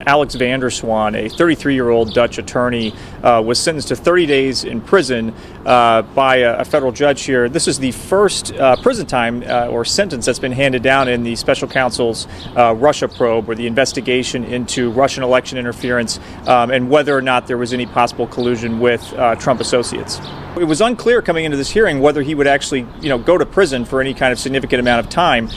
Alex van der Zwaan, a 33-year-old Dutch attorney, was sentenced to 30 days in prison by a federal judge here. This is the first prison time or sentence that's been handed down in the special counsel's Russia probe, or the investigation into Russian election interference and whether or not there was any possible collusion with Trump associates. It was unclear coming into this hearing whether he would actually, go to prison for any kind of significant amount of time.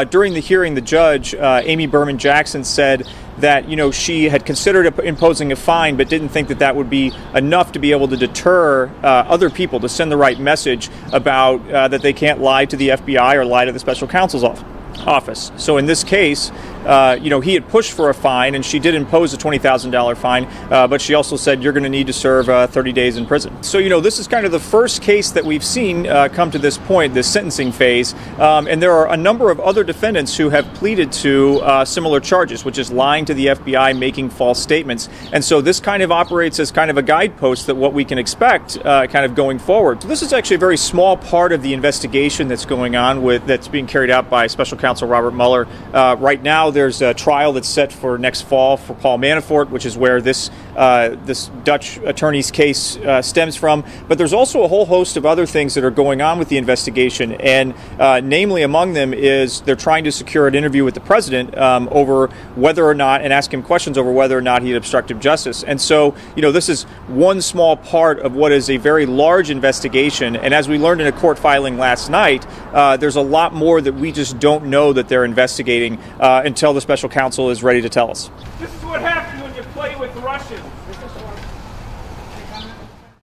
During the hearing, the judge, Amy Berman Jackson, said that she had considered imposing a fine, but didn't think that that would be enough to be able to deter other people, to send the right message about that they can't lie to the FBI or lie to the special counsel's office. So in this case, he had pushed for a fine, and she did impose a $20,000 fine, but she also said you're going to need to serve 30 days in prison. So, this is kind of the first case that we've seen come to this point, this sentencing phase, and there are a number of other defendants who have pleaded to similar charges, which is lying to the FBI, making false statements. And so this kind of operates as kind of a guidepost that what we can expect kind of going forward. So this is actually a very small part of the investigation that's going on that's being carried out by Special Counsel Robert Mueller. Right now, there's a trial that's set for next fall for Paul Manafort, which is where this Dutch attorney's case stems from. But there's also a whole host of other things that are going on with the investigation, and namely among them is they're trying to secure an interview with the president over whether or not, and ask him questions over whether or not he had obstructed justice. And so, this is one small part of what is a very large investigation. And as we learned in a court filing last night, there's a lot more that we just don't know that they're investigating until the special counsel is ready to tell us.